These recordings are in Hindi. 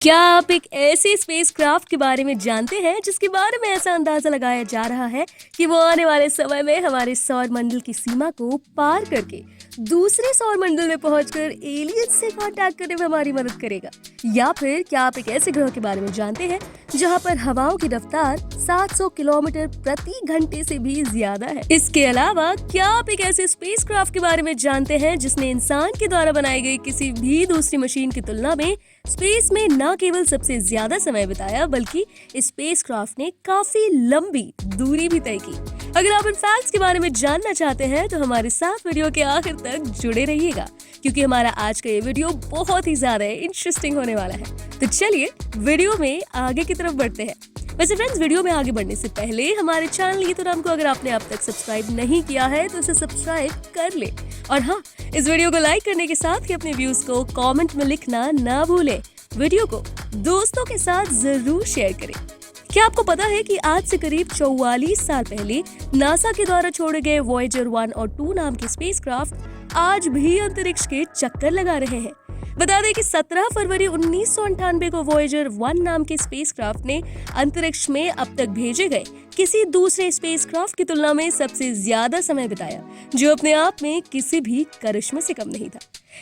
क्या आप एक ऐसे स्पेसक्राफ्ट के बारे में जानते हैं जिसके बारे में ऐसा अंदाजा लगाया जा रहा है कि वो आने वाले समय में हमारे सौर मंडल की सीमा को पार करके दूसरे सौर मंडल में पहुंचकर एलियंस से कांटेक्ट करने में हमारी मदद करेगा? या फिर क्या आप एक ऐसे ग्रह के बारे में जानते हैं जहां पर हवाओं की रफ्तार 700 किलोमीटर प्रति घंटे से भी ज्यादा है? इसके अलावा क्या आप एक ऐसे स्पेसक्राफ्ट के बारे में जानते हैं जिसने इंसान के द्वारा बनाई गई किसी भी दूसरी मशीन की तुलना में स्पेस में न केवल सबसे ज्यादा समय बिताया बल्कि स्पेसक्राफ्ट ने काफी लंबी दूरी भी तय की? अगर आप इन फैक्ट्स के बारे में जानना चाहते हैं तो हमारे साथ वीडियो के आखिर तक जुड़े रहिएगा, क्योंकि हमारा आज का ये वीडियो बहुत ही ज्यादा इंटरेस्टिंग होने वाला है। तो चलिए वीडियो में आगे की तरफ बढ़ते हैं। वैसे फ्रेंड्स, वीडियो में आगे बढ़ने से पहले हमारे चैनल ये तो नाम को अगर आपने अब तक सब्सक्राइब नहीं किया है तो इसे सब्सक्राइब कर ले, और हाँ, इस वीडियो को लाइक करने के साथ ही अपने व्यूज को कमेंट में लिखना ना भूलें। वीडियो को दोस्तों के साथ जरूर शेयर करें। क्या आपको पता है कि आज से करीब 44 साल पहले नासा के द्वारा छोड़े गए वॉयेजर 1 और 2 नाम के स्पेसक्राफ्ट आज भी अंतरिक्ष के चक्कर लगा रहे हैं? बता दें कि 17 फरवरी 1998 को वॉयेजर 1 नाम के स्पेसक्राफ्ट ने अंतरिक्ष में अब तक भेजे गए किसी दूसरे स्पेसक्राफ्ट की तुलना में सबसे ज्यादा समय बिताया, जो अपने आप में किसी भी करिश्मे से कम नहीं था।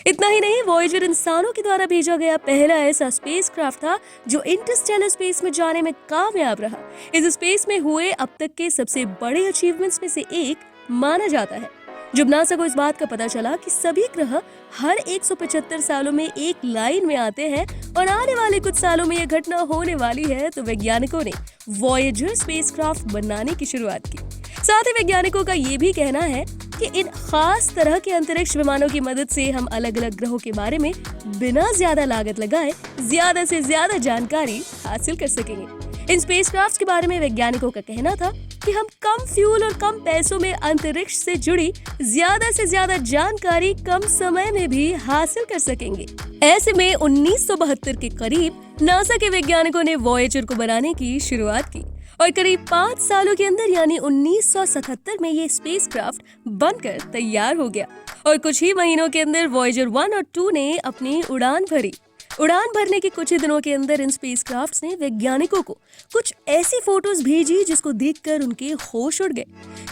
इतना ही नहीं, वॉयेजर इंसानों के द्वारा भेजा गया पहला ऐसा स्पेसक्राफ्ट था जो इंटरस्टेलर स्पेस में जाने में कामयाब रहा। इस स्पेस में हुए अब तक के सबसे बड़े अचीवमेंट्स में से एक माना जाता है। जब नासा को इस बात का पता चला कि सभी ग्रह हर 175 सालों में एक लाइन में आते हैं और आने वाले कुछ सालों में यह घटना होने वाली है, तो वैज्ञानिकों ने वॉयेजर स्पेसक्राफ्ट बनाने की शुरुआत की। साथ ही वैज्ञानिकों का ये भी कहना है कि इन खास तरह के अंतरिक्ष विमानों की मदद से हम अलग अलग ग्रहों के बारे में बिना ज्यादा लागत लगाए ज्यादा से ज्यादा जानकारी हासिल कर सकेंगे। इन स्पेसक्राफ्ट के बारे में वैज्ञानिकों का कहना था कि हम कम फ्यूल और कम पैसों में अंतरिक्ष से जुड़ी ज्यादा से ज्यादा जानकारी कम समय में भी हासिल कर सकेंगे। ऐसे में 1972 के करीब नासा के वैज्ञानिकों ने वॉयेजर को बनाने की शुरुआत की और करीब 5 सालों के अंदर यानी 1977 में ये स्पेसक्राफ्ट बनकर तैयार हो गया और कुछ ही महीनों के अंदर वॉयेजर 1 और 2 ने अपनी उड़ान भरी। उड़ान भरने के कुछ ही दिनों के अंदर इन स्पेसक्राफ्ट्स ने वैज्ञानिकों को कुछ ऐसी फोटोज भेजी जिसको देखकर उनके होश उड़ गए,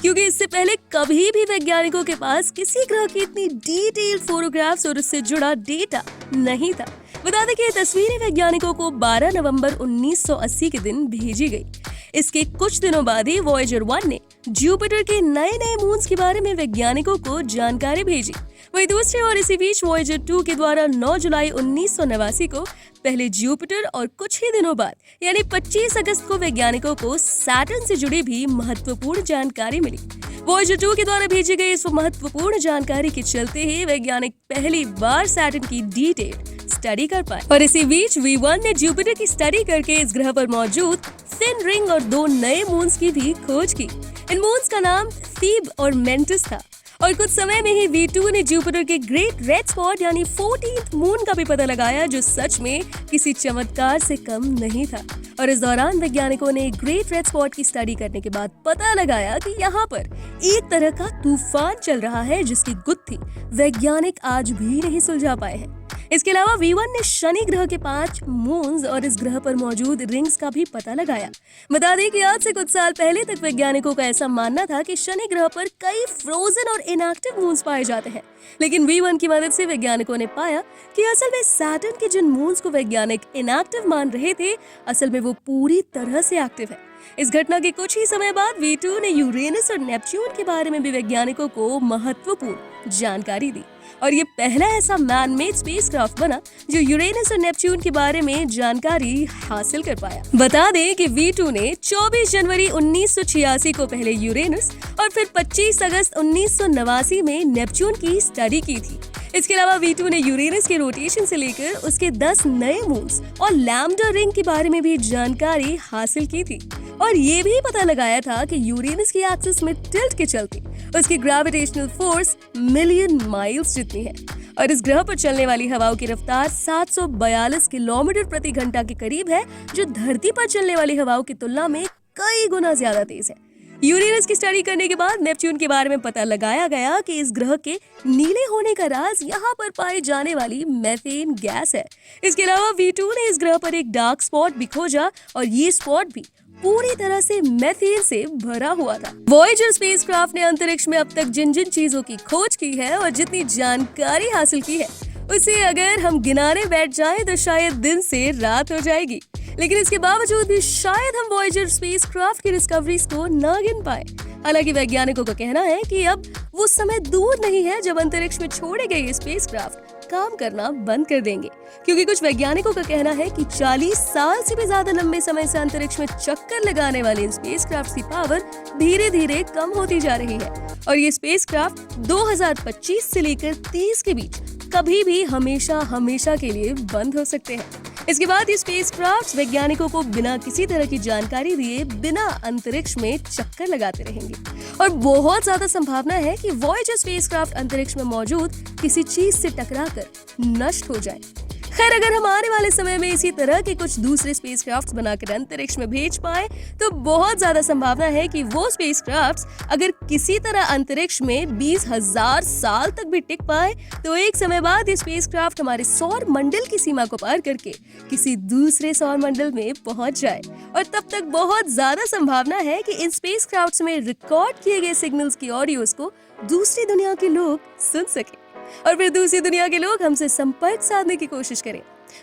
क्योंकि इससे पहले कभी भी वैज्ञानिकों के पास किसी ग्रह की इतनी डिटेल फोटोग्राफ्स और उससे जुड़ा डेटा नहीं था। बता दें कि ये तस्वीरें वैज्ञानिकों को 12 नवंबर 1980 के दिन भेजी गई। इसके कुछ दिनों बाद ही वॉयेजर 1 ने जुपिटर के नए नए मून्स के बारे में वैज्ञानिकों को जानकारी भेजी। वहीं दूसरी ओर इसी बीच वॉयेजर 2 के द्वारा 9 जुलाई 1989 को पहले जुपिटर और कुछ ही दिनों बाद यानी 25 अगस्त को वैज्ञानिकों को सैटर्न से जुड़ी भी महत्वपूर्ण जानकारी मिली। वॉयेजर 2 के द्वारा भेजी गई इस महत्वपूर्ण जानकारी के चलते ही वैज्ञानिक पहली बार सैटर्न की डिटेल स्टडी कर पाए, और इसी बीच V1 ने जुपिटर की स्टडी करके इस ग्रह पर मौजूद थिन रिंग और 2 नए मून्स की भी खोज की। इन मून्स का नाम थीब और मेंटिस था, और कुछ समय में ही V2 ने जुपिटर के ग्रेट रेड स्पॉट यानी 14th मून का भी पता लगाया, जो सच में किसी चमत्कार से कम नहीं था। और इस दौरान वैज्ञानिकों ने ग्रेट रेड स्पॉट की स्टडी करने के बाद पता लगाया कि यहाँ पर एक तरह का तूफान चल रहा है जिसकी गुत्थी वैज्ञानिक आज भी नहीं सुलझा पाए हैं। इसके अलावा V1 ने शनि ग्रह के 5 मून्स और इस ग्रह पर मौजूद रिंग्स का भी पता लगाया। बता दें कि आज से कुछ साल पहले तक वैज्ञानिकों का ऐसा मानना था कि शनि ग्रह पर कई फ्रोजन और इनएक्टिव मून्स पाए जाते हैं, लेकिन V1 की मदद से वैज्ञानिकों ने पाया कि असल में सैटर्न के जिन मून्स को वैज्ञानिक इनएक्टिव मान रहे थे, असल में वो पूरी तरह से एक्टिव है। इस घटना के कुछ ही समय बाद V2 ने यूरेनस और नेपच्यून के बारे में भी वैज्ञानिकों को महत्वपूर्ण जानकारी दी, और ये पहला ऐसा मैन मेड स्पेसक्राफ्ट बना जो यूरेनस और नेपच्यून के बारे में जानकारी हासिल कर पाया। बता दें कि V2 ने 24 जनवरी 1986 को पहले यूरेनस और फिर 25 अगस्त 1989 में नेपच्यून की स्टडी की थी। इसके अलावा V2 ने यूरेनस के रोटेशन से लेकर उसके 10 नए मून्स और लैम्डा रिंग के बारे में भी जानकारी हासिल की थी, और ये भी पता लगाया था कि यूरेनस की एक्सिस में टिल्ट के चलते उसकी ग्रेविटेशनल फोर्स मिलियन माइल्स जितनी है, और इस ग्रह पर चलने वाली हवाओं की रफ्तार 742 किलोमीटर प्रति घंटा के करीब है, जो धरती पर चलने वाली हवाओं की तुलना में कई गुना ज्यादा तेज है। यूरेनस की स्टडी करने के बाद नेपच्यून के बारे में पता लगाया गया कि इस ग्रह के नीले होने का राज यहाँ पर पाई जाने वाली मेथेन गैस है। इसके अलावा V2 ने इस ग्रह पर एक डार्क स्पॉट भी खोजा और ये स्पॉट भी पूरी तरह से मेथेन से भरा हुआ था। वॉयेजर स्पेसक्राफ्ट ने अंतरिक्ष में अब तक जिन जिन चीजों की खोज की है और जितनी जानकारी हासिल की है, उसे अगर हम गिनाने बैठ जाएं तो शायद दिन से रात हो जाएगी। लेकिन इसके बावजूद भी शायद हम वॉयेजर स्पेसक्राफ्ट की डिस्कवरीज को न गिन पाए। हालांकि वैज्ञानिकों का कहना है कि अब वो समय दूर नहीं है जब अंतरिक्ष में छोड़े गए ये स्पेसक्राफ्ट काम करना बंद कर देंगे, क्योंकि कुछ वैज्ञानिकों का कहना है कि 40 साल से भी ज्यादा लंबे समय से अंतरिक्ष में चक्कर लगाने वाले इन स्पेसक्राफ्ट की पावर धीरे धीरे कम होती जा रही है और ये स्पेसक्राफ्ट 2025 से लेकर 30 के बीच कभी भी हमेशा के लिए बंद हो सकते हैं। इसके बाद ये स्पेसक्राफ्ट वैज्ञानिकों को बिना किसी तरह की जानकारी दिए बिना अंतरिक्ष में चक्कर लगाते रहेंगे और बहुत ज्यादा संभावना है कि वॉयेजर स्पेसक्राफ्ट अंतरिक्ष में मौजूद किसी चीज से टकराकर नष्ट हो जाए। खैर, अगर हम आने वाले समय में इसी तरह के कुछ दूसरे स्पेसक्राफ्ट बनाकर अंतरिक्ष में भेज पाए तो बहुत ज्यादा संभावना है कि वो स्पेसक्राफ्ट अगर किसी तरह अंतरिक्ष में 20,000 साल तक भी टिक पाए तो एक समय बाद ये स्पेसक्राफ्ट हमारे सौर मंडल की सीमा को पार करके किसी दूसरे सौर मंडल में पहुंच जाए और तब तक बहुत ज्यादा संभावना है कि इन स्पेसक्राफ्ट में रिकॉर्ड किए गए सिग्नल्स की ऑडियोज को दूसरी दुनिया के लोग सुन सके और फिर दूसरी दुनिया के लोग हमसे संपर्क साधने की कोशिश करें।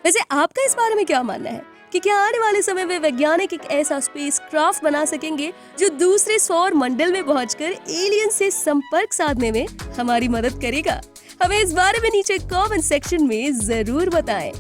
वैसे आपका इस बारे में क्या मानना है कि क्या आने वाले समय में वैज्ञानिक एक ऐसा स्पेसक्राफ्ट बना सकेंगे जो दूसरे सौर मंडल में पहुंचकर एलियन से संपर्क साधने में हमारी मदद करेगा? हमें इस बारे में नीचे कमेंट सेक्शन में जरूर बताएं।